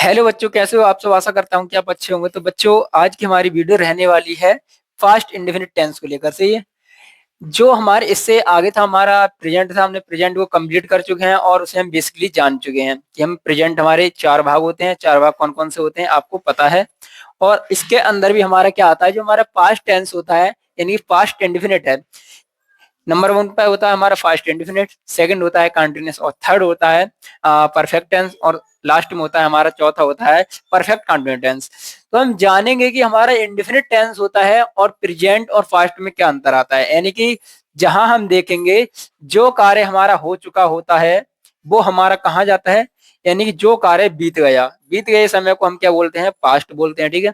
Hello बच्चों, कैसे हो आप सब। आशा करता हूँ कि आप अच्छे होंगे। तो बच्चों, आज की हमारी वीडियो रहने वाली है फास्ट इंडेफिनिट टेंस को लेकर। सही है। जो हमारे इससे आगे था हमारा प्रेजेंट था, हमने प्रेजेंट को कंप्लीट कर चुके हैं और उसे हम बेसिकली जान चुके हैं कि हम प्रेजेंट हमारे चार भाग होते हैं। चार भाग कौन कौन से होते हैं आपको पता है। और इसके अंदर भी हमारा क्या आता है, जो हमारा पास्ट टेंस होता है यानी पास्ट इंडेफिनिट है। नंबर वन पे होता है हमारा फास्ट इंडेफिनिट, सेकंड होता है कंटिन्यूअस, और थर्ड होता है परफेक्ट टेंस, और लास्ट में होता है हमारा चौथा होता है परफेक्ट कंटिन्यूअस टेंस। तो हम जानेंगे कि हमारा इंडेफिनिट टेंस होता है और प्रेजेंट और फास्ट में क्या अंतर आता है। यानी कि जहां हम देखेंगे जो कार्य हमारा हो चुका होता है वो हमारा कहाँ जाता है, यानी कि जो कार्य बीत गया, बीत गए समय को हम क्या बोलते हैं, पास्ट बोलते हैं। ठीक है,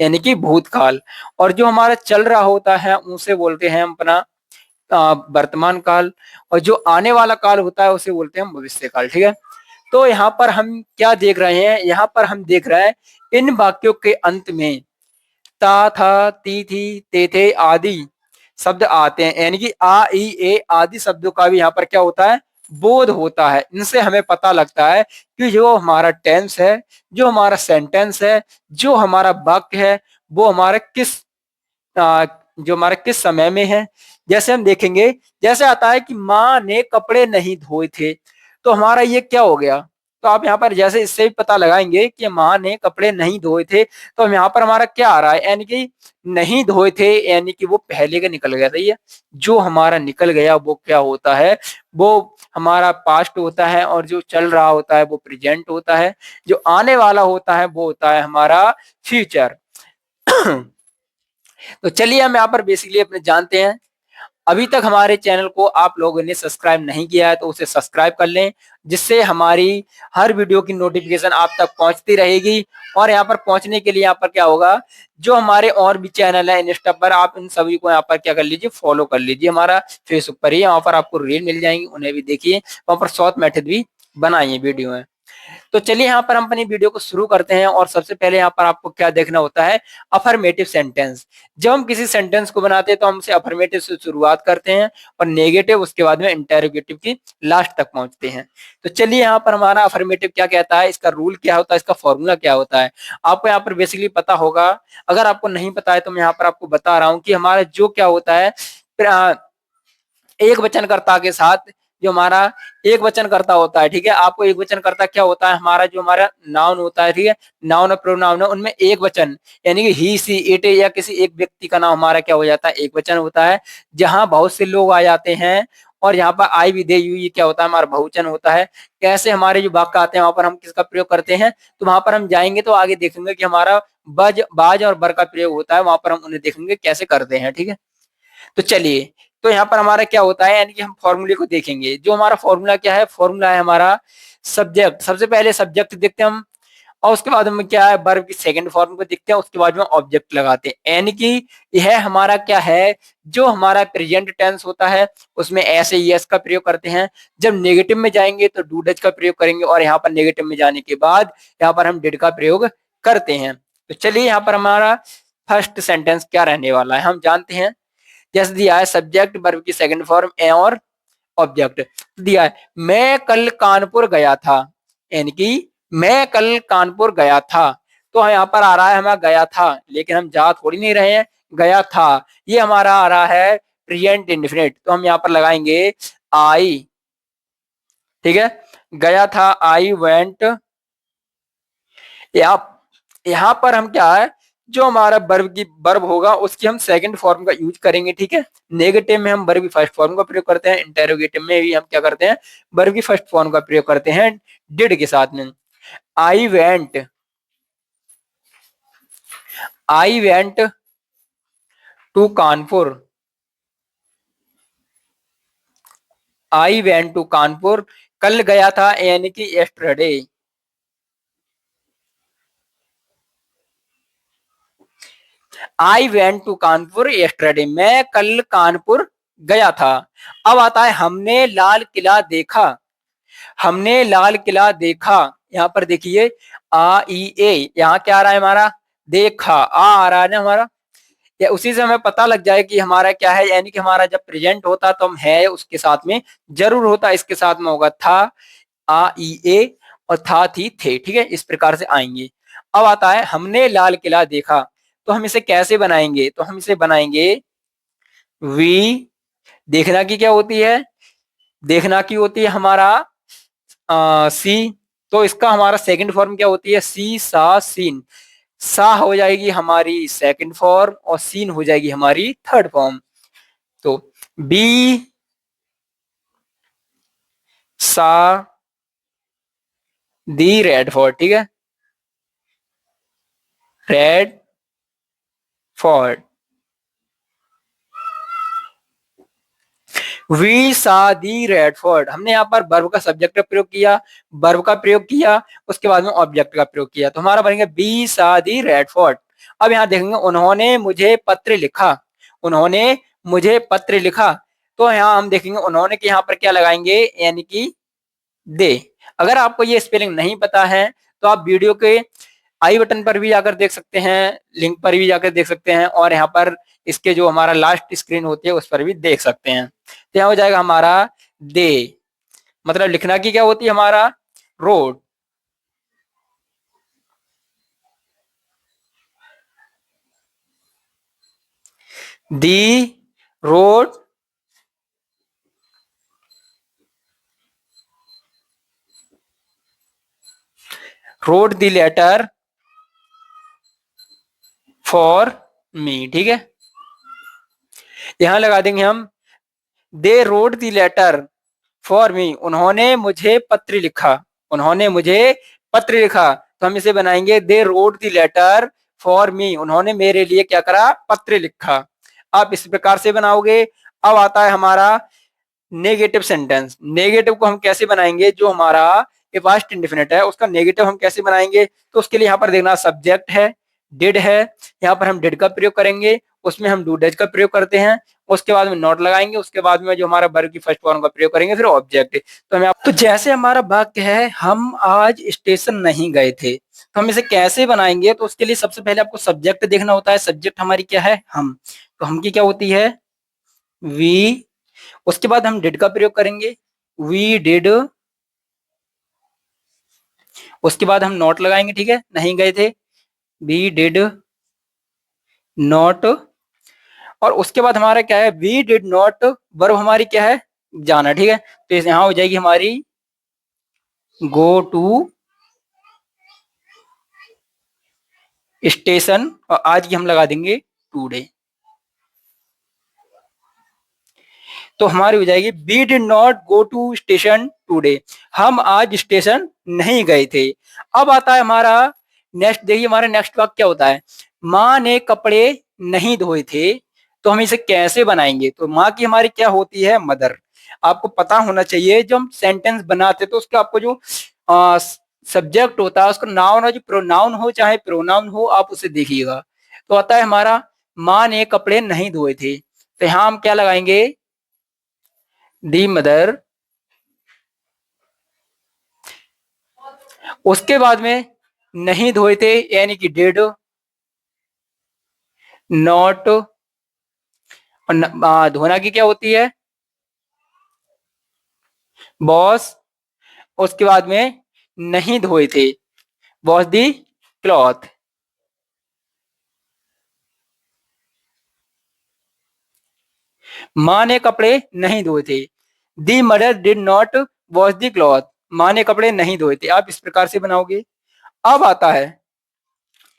यानी कि भूतकाल। और जो हमारा चल रहा होता है उसे बोलते हैं हम अपना वर्तमान काल। और जो आने वाला काल होता है उसे बोलते हैं भविष्य काल। ठीक है। तो यहाँ पर हम क्या देख रहे हैं, यहाँ पर हम देख रहे हैं इन वाक्यों के अंत में ता था, ती थी, ते थे आदि शब्द आते हैं। यानी कि आ ई ए आदि शब्दों का भी यहाँ पर क्या होता है, बोध होता है। इनसे हमें पता लगता है कि जो हमारा टेंस है, जो हमारा सेंटेंस है, जो हमारा वाक्य है, वो हमारा किस जो हमारा किस समय में है। जैसे हम देखेंगे, जैसे आता है कि माँ ने कपड़े नहीं धोए थे, तो हमारा ये क्या हो गया। तो आप यहाँ पर जैसे इससे भी पता लगाएंगे कि माँ ने कपड़े नहीं धोए थे, तो हम यहाँ पर हमारा क्या आ रहा है, यानी कि नहीं धोए थे, यानी कि वो पहले का निकल गया। सही है। जो हमारा निकल गया वो क्या होता है, वो हमारा पास्ट होता है, और जो चल रहा होता है वो प्रेजेंट होता है, जो आने वाला होता है वो होता है हमारा फ्यूचर। तो चलिए हम यहाँ पर बेसिकली अपने जानते हैं। अभी तक हमारे चैनल को आप लोगों ने सब्सक्राइब नहीं किया है तो उसे सब्सक्राइब कर लें, जिससे हमारी हर वीडियो की नोटिफिकेशन आप तक पहुंचती रहेगी। और यहाँ पर पहुंचने के लिए यहाँ पर क्या होगा, जो हमारे और भी चैनल है इंस्टा पर, आप इन सभी को यहाँ पर क्या कर लीजिए, फॉलो कर लीजिए। हमारा फेसबुक पर ही वहाँ पर आपको रील मिल जाएंगी, उन्हें भी देखिए। वहाँ पर शॉर्ट मेथड भी बनाइए वीडियो है। तो चलिए यहाँ पर हम अपनी वीडियो को शुरू करते हैं। और सबसे पहले यहाँ पर आपको क्या देखना होता है, अफर्मेटिव सेंटेंस। जब हम किसी सेंटेंस को बनाते हैं तो हम उसे अफर्मेटिव से शुरुआत करते हैं और नेगेटिव उसके बाद में इंटेरोगेटिव की लास्ट तक पहुंचते हैं। तो चलिए यहाँ पर हमारा अफर्मेटिव क्या कहता है, इसका रूल क्या होता है, इसका फॉर्मूला क्या होता है, आपको यहाँ पर बेसिकली पता होगा। अगर आपको नहीं पता है तो मैं यहाँ पर आपको बता रहा हूँ कि हमारा जो क्या होता है, एक वचनकर्ता के साथ जो हमारा एक वचनकर्ता होता है। ठीक है, आपको एक वचनकर्ता क्या होता है, हमारा जो हमारा नाउन होता है। ठीक है, नाउन और प्रोनाउन है, उनमें एक वचन यानी कि ही सी इट या किसी एक व्यक्ति का नाम हमारा क्या हो जाता है, एक वचन होता है। जहां बहुत से लोग आ जाते हैं और यहाँ पर आई भी दे यू, ये क्या होता है, हमारा बहुवचन होता है। कैसे हमारे जो वाक्य आते हैं वहां पर हम किसका प्रयोग करते हैं, तो वहां पर हम जाएंगे तो आगे देखेंगे कि हमारा बज बाज और बर का प्रयोग होता है। वहां पर हम उन्हें देखेंगे कैसे करते हैं। ठीक है। तो चलिए, तो यहाँ पर हमारा क्या होता है, यानी कि हम फॉर्मूले को देखेंगे। जो हमारा फॉर्मूला क्या है, फॉर्मूला है हमारा सब्जेक्ट। सबसे पहले सब्जेक्ट देखते हैं हम, और उसके बाद हम क्या है, वर्ब की सेकंड फॉर्म को देखते हैं, उसके बाद में ऑब्जेक्ट लगाते हैं। यानी कि यह हमारा क्या है, जो हमारा प्रेजेंट टेंस होता है उसमें ऐसे यस का प्रयोग करते हैं। जब नेगेटिव में जाएंगे तो डू डज का प्रयोग करेंगे, और यहाँ पर नेगेटिव में जाने के बाद यहाँ पर हम डिड का प्रयोग करते हैं। तो चलिए यहाँ पर हमारा फर्स्ट सेंटेंस क्या रहने वाला है हम जानते हैं। जैसे दिया है सब्जेक्ट वर्ब की सेकंड फॉर्म ए और ऑब्जेक्ट दिया है, मैं कल कानपुर गया था। यानी कि मैं कल कानपुर गया था। तो यहाँ पर आ रहा है हमारा गया था, लेकिन हम जा थोड़ी नहीं रहे हैं, गया था। ये हमारा आ रहा है प्रेजेंट इंडेफिनिट, तो हम यहाँ पर लगाएंगे आई। ठीक है, गया था, आई वेंट। यहाँ पर हम क्या है, जो हमारा वर्ब होगा उसकी हम सेकंड फॉर्म का यूज करेंगे। ठीक है, नेगेटिव में हम वर्ब की फर्स्ट फॉर्म का प्रयोग करते हैं, इंटेरोगेटिव में भी हम क्या करते हैं, वर्ब की फर्स्ट फॉर्म का प्रयोग करते हैं डिड के साथ में। I went, I went to Kanpur, I went to Kanpur. कल गया था यानी कि yesterday. I went to Kanpur yesterday, मैं कल कानपुर गया था। अब आता है हमने लाल किला देखा, हमने लाल किला देखा। यहाँ पर देखिए आ ई ए, यहाँ क्या आ रहा है हमारा, देखा आ रहा है ना हमारा। या उसी से हमें पता लग जाए कि हमारा क्या है, यानी कि हमारा जब प्रेजेंट होता तो हम है उसके साथ में जरूर होता, इसके साथ में होगा था आ ई ए। और था थी थे, ठीक है, इस प्रकार से आएंगे। अब आता है हमने लाल किला देखा, तो हम इसे कैसे बनाएंगे, तो हम इसे बनाएंगे वी, देखना की क्या होती है, देखना की होती है हमारा सी, तो इसका हमारा सेकंड फॉर्म क्या होती है, सी सा सीन, सा हो जाएगी हमारी सेकंड फॉर्म और सीन हो जाएगी हमारी थर्ड फॉर्म। तो बी सा दी रेड फोर्ट, ठीक है, red fort, we saw the red fort, हमने यहाँ पर वर्ब का सब्जेक्ट का प्रयोग किया, वर्ब का प्रयोग किया, उसके बाद में ऑब्जेक्ट का प्रयोग किया, तो हमारा बनेगा बी सा दी रेड फोर्ट। अब यहाँ देखेंगे उन्होंने मुझे पत्र लिखा, उन्होंने मुझे पत्र लिखा, तो यहाँ हम देखेंगे उन्होंने के यहाँ पर क्या लगाएंगे, यानी कि दे। अगर आपको ये स्पेलिंग नहीं पता है तो आप वीडियो के आई बटन पर भी जाकर देख सकते हैं, लिंक पर भी जाकर देख सकते हैं, और यहाँ पर इसके जो हमारा लास्ट स्क्रीन होती है उस पर भी देख सकते हैं। तो यहाँ हो जाएगा हमारा दे, मतलब लिखना की क्या होती है हमारा wrote, the wrote wrote the letter for me, ठीक है, यहां लगा देंगे हम they wrote the letter for me, उन्होंने मुझे पत्र लिखा, उन्होंने मुझे पत्र लिखा, तो हम इसे बनाएंगे they wrote the letter for me, उन्होंने मेरे लिए क्या करा, पत्र लिखा। आप इस प्रकार से बनाओगे। अब आता है हमारा नेगेटिव सेंटेंस, नेगेटिव को हम कैसे बनाएंगे, जो हमारा ये पास्ट इंडेफिनिट है उसका नेगेटिव हम कैसे बनाएंगे, तो उसके लिए यहाँ पर देखना सब्जेक्ट है, डिड है, यहाँ पर हम डिड का प्रयोग करेंगे, उसमें हम डू डज का प्रयोग करते हैं, उसके बाद में नॉट लगाएंगे, उसके बाद में जो हमारा वर्ब की फर्स्ट फॉर्म का प्रयोग करेंगे, फिर ऑब्जेक्ट। तो हमें तो जैसे हमारा वाक्य है हम आज स्टेशन नहीं गए थे, तो हम इसे कैसे बनाएंगे, तो उसके लिए सबसे पहले आपको सब्जेक्ट देखना होता है, सब्जेक्ट हमारी क्या है, हम, तो हम की क्या होती है वी, उसके बाद हम डिड का प्रयोग करेंगे, वी डिड, उसके बाद हम नॉट लगाएंगे, ठीक है, नहीं गए थे, वी डिड नॉट, और उसके बाद हमारा क्या है, वी डिड नॉट, वर्ब हमारी क्या है, जाना, ठीक है, तो यहां हो जाएगी हमारी गो टू स्टेशन, और आज की हम लगा देंगे टूडे, तो हमारी हो जाएगी we did not go to station today, हम आज स्टेशन नहीं गए थे। अब आता है हमारा नेक्स्ट, देखिए हमारा नेक्स्ट वाक्य क्या होता है, माँ ने कपड़े नहीं धोए थे, तो हम इसे कैसे बनाएंगे, तो माँ की हमारी क्या होती है, मदर। आपको पता होना चाहिए जब हम सेंटेंस बनाते तो उसका आपको जो सब्जेक्ट होता है उसका नाउन हो, जो प्रोनाउन हो चाहे प्रोनाउन हो, आप उसे देखिएगा। तो आता है हमारा माँ ने कपड़े नहीं धोए थे, तो यहाँ हम क्या लगाएंगे, दी मदर, उसके बाद में नहीं धोए थे यानी कि डिड नॉट, और धोना की क्या होती है बॉस, उसके बाद में नहीं धोए थे वॉश दी क्लॉथ, माँ ने कपड़े नहीं धोए थे, दी mother did not wash the cloth, माँ ने कपड़े नहीं धोए थे, आप इस प्रकार से बनाओगे। अब आता है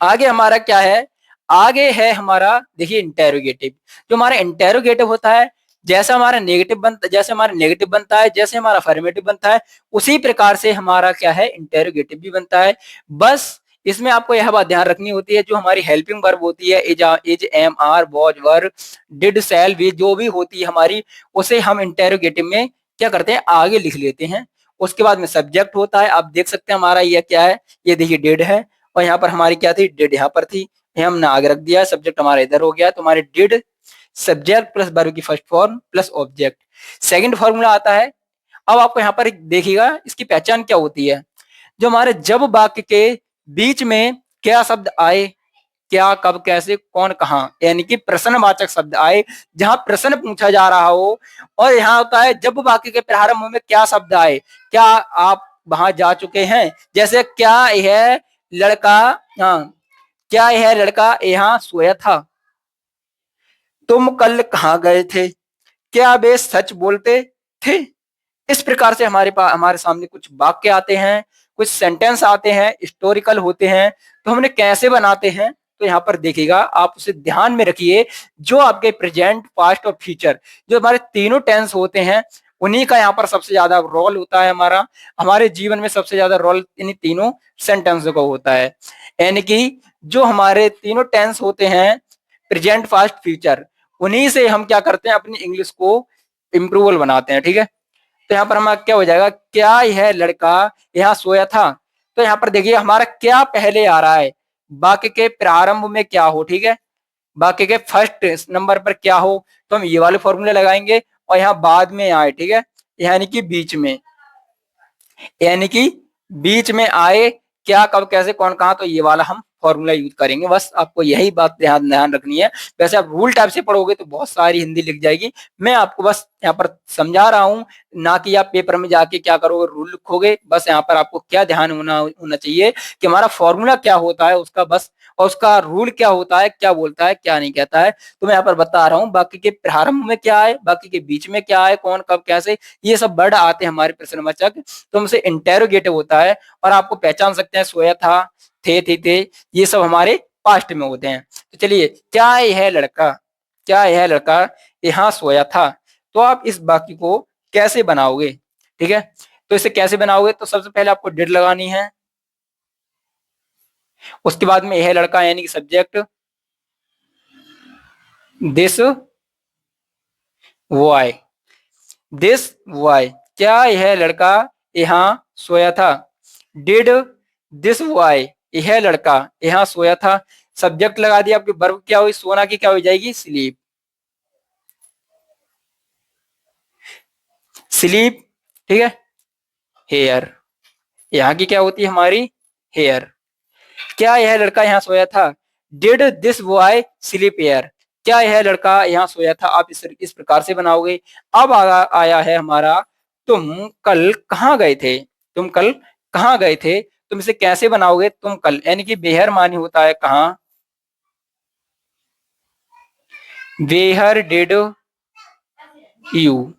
आगे हमारा क्या है, आगे है हमारा देखिए इंटेरोगेटिव, जो हमारा इंटेरोगेटिव होता है, जैसा हमारा नेगेटिव बनता, जैसे हमारा नेगेटिव बनता है, जैसे हमारा अफर्मेटिव बनता है, उसी प्रकार से हमारा क्या है इंटेरोगेटिव भी बनता है। बस इसमें आपको यह बात ध्यान रखनी होती है, जो हमारी हेल्पिंग वर्ब होती है is am are was were did shall be, जो भी होती है हमारी, उसे हम इंटेरोगेटिव में क्या करते हैं आगे लिख लेते हैं। उसके बाद में सब्जेक्ट होता है, आप देख सकते हैं हमारा यह क्या है, ये देखिए डिड है, और यहाँ पर हमारी क्या थी, डिड यहाँ पर थी, हमने आगे रख दिया, सब्जेक्ट हमारा इधर हो गया, तो हमारे डिड सब्जेक्ट प्लस वर्ब की first form plus object, second formula आता है। अब आपको यहाँ पर देखिएगा इसकी पहचान क्या होती है, जो हमारे जब वाक्य के बीच में क्या शब्द आए, क्या कब कैसे कौन कहाँ, यानी कि प्रश्नवाचक शब्द आए, जहां प्रश्न पूछा जा रहा हो, और यहाँ होता है जब वाक्य के प्रारंभ में क्या शब्द आए, क्या आप वहां जा चुके हैं। जैसे क्या यह लड़का, हाँ, क्या यह लड़का यहाँ सोया था? तुम कल कहाँ गए थे? क्या वे सच बोलते थे? इस प्रकार से हमारे पास, हमारे सामने कुछ वाक्य आते हैं, कुछ सेंटेंस आते हैं, हिस्टोरिकल होते हैं। तो हमने कैसे बनाते हैं, तो यहाँ पर देखिएगा, आप उसे ध्यान में रखिए। जो आपके प्रेजेंट, पास्ट और फ्यूचर, जो हमारे तीनों टेंस होते हैं, उन्हीं का यहाँ पर सबसे ज्यादा रोल होता है। हमारा, हमारे जीवन में सबसे ज्यादा रोल इन तीनों सेंटेंसों का होता है। यानी कि जो हमारे तीनों टेंस होते हैं, प्रेजेंट, पास्ट, फ्यूचर, उन्हीं से हम क्या करते हैं, अपनी इंग्लिश को इम्प्रूवल बनाते हैं। ठीक है, तो यहाँ पर हमारा क्या हो जाएगा, क्या यह लड़का यहाँ सोया था? तो यहाँ पर देखिए हमारा क्या पहले आ रहा है, वाक्य के प्रारंभ में क्या हो। ठीक है, वाक्य के फर्स्ट नंबर पर क्या हो, तो हम ये वाले फॉर्मूले लगाएंगे, और यहाँ बाद में आए। ठीक है, यानी कि बीच में, यानी कि बीच में आए, क्या, कब, कैसे, कौन, कहा, तो ये वाला हम फॉर्मूला यूज करेंगे। बस आपको यही बात ध्यान ध्यान रखनी है। वैसे आप रूल टाइप से पढ़ोगे तो बहुत सारी हिंदी लिख जाएगी। मैं आपको बस यहाँ पर समझा रहा हूँ, ना कि आप पेपर में जाके क्या करोगे, रूल लिखोगे। बस यहाँ पर आपको क्या ध्यान होना चाहिए कि हमारा फॉर्मूला क्या होता है उसका, बस, और उसका रूल क्या होता है, क्या बोलता है, क्या नहीं कहता है। तो मैं यहाँ पर बता रहा हूँ, बाकी के प्रारंभ में क्या है, बाकी के बीच में क्या है, कौन, कब, कैसे, ये सब वर्ड आते हैं हमारे प्रश्नवाचक। तो हमसे इंटेरोगेटिव होता है, और आपको पहचान सकते हैं, सोया था, थे, ये सब हमारे पास्ट में होते हैं। तो चलिए, क्या यह लड़का, क्या यह लड़का यहाँ सोया था? तो आप इस वाक्य को कैसे बनाओगे? ठीक है, तो इसे कैसे बनाओगे, तो सबसे पहले आपको डिड लगानी है। उसके बाद में यह लड़का यानी कि subject, this boy, this boy, क्या यह लड़का यहाँ सोया था? डिड दिस बॉय, यह लड़का यहाँ सोया था। सब्जेक्ट लगा दिया, आपकी वर्ब क्या हुई, सोना की क्या हो जाएगी, स्लीप, स्लीप। ठीक है, हेयर, यहाँ की क्या होती है हमारी, हेयर। क्या यह लड़का यहाँ सोया था? Did this boy sleep here, क्या यह लड़का यहाँ सोया था? आप इस प्रकार से बनाओगे। अब आया है हमारा, तुम कल कहाँ गए थे? तुम कल कहाँ गए थे? तुम इसे कैसे बनाओगे, तुम कल, यानी कि वेयर मानी होता है कहाँ, where did you,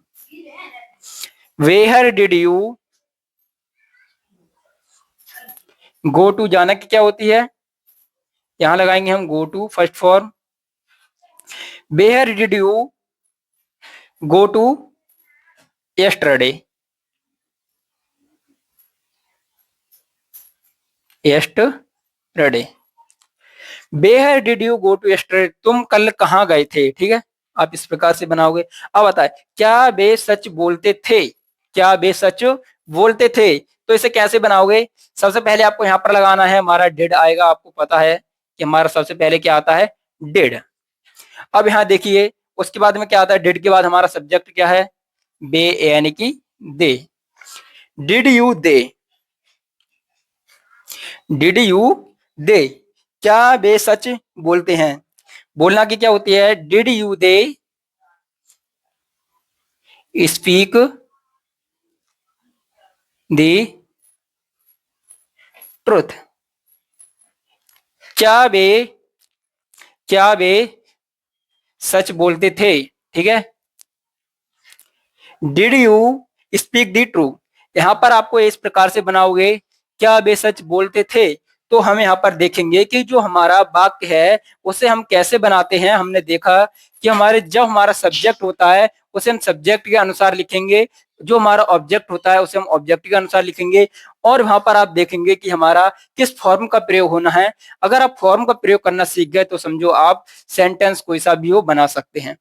where did you go to, जाना की क्या होती है, यहां लगाएंगे हम go to, first form. Where did you go to yesterday, yesterday, where did you go to yesterday, तुम कल कहाँ गए थे? ठीक है, आप इस प्रकार से बनाओगे। अब बताए, क्या वे सच बोलते थे? क्या वे सच बोलते थे? तो इसे कैसे बनाओगे? सबसे पहले आपको यहाँ पर लगाना है, हमारा डिड आएगा। आपको पता है कि हमारा सबसे पहले क्या आता है, डिड। अब यहाँ देखिए, उसके बाद में क्या आता है, डिड के बाद हमारा सब्जेक्ट क्या है, बे, यानी कि they. Did you they, did you they, क्या वे सच बोलते हैं? बोलना की क्या होती है, did you they speak the truth, क्या वे सच बोलते थे? ठीक है, did you speak the true, यहां पर आपको इस प्रकार से बनाओगे, क्या वे सच बोलते थे? तो हम यहाँ पर देखेंगे कि जो हमारा वाक्य है उसे हम कैसे बनाते हैं। हमने देखा कि हमारे, जब हमारा सब्जेक्ट होता है उसे हम सब्जेक्ट के अनुसार लिखेंगे, जो हमारा ऑब्जेक्ट होता है उसे हम ऑब्जेक्ट के अनुसार लिखेंगे, और वहां पर आप देखेंगे कि हमारा किस फॉर्म का प्रयोग होना है। अगर आप फॉर्म का प्रयोग करना सीख गए तो समझो आप सेंटेंस कोई सा भी हो बना सकते हैं।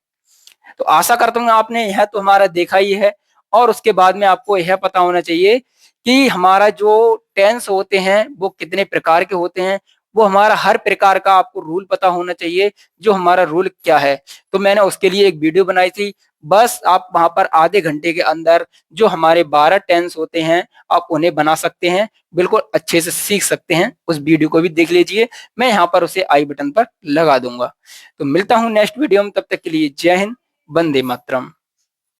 तो आशा करता हूँ आपने यह तो हमारा देखा ही है, और उसके बाद में आपको यह पता होना चाहिए कि हमारा जो टेंस होते हैं वो कितने प्रकार के होते हैं। वो हमारा हर प्रकार का आपको रूल पता होना चाहिए, जो हमारा रूल क्या है। तो मैंने उसके लिए एक वीडियो बनाई थी, बस आप वहां पर आधे घंटे के अंदर जो हमारे 12 टेंस होते हैं आप उन्हें बना सकते हैं, बिल्कुल अच्छे से सीख सकते हैं। उस वीडियो को भी देख लीजिए, मैं यहाँ पर उसे आई बटन पर लगा दूंगा। तो मिलता हूँ नेक्स्ट वीडियो में, तब तक के लिए जय हिंद, वंदे मातरम।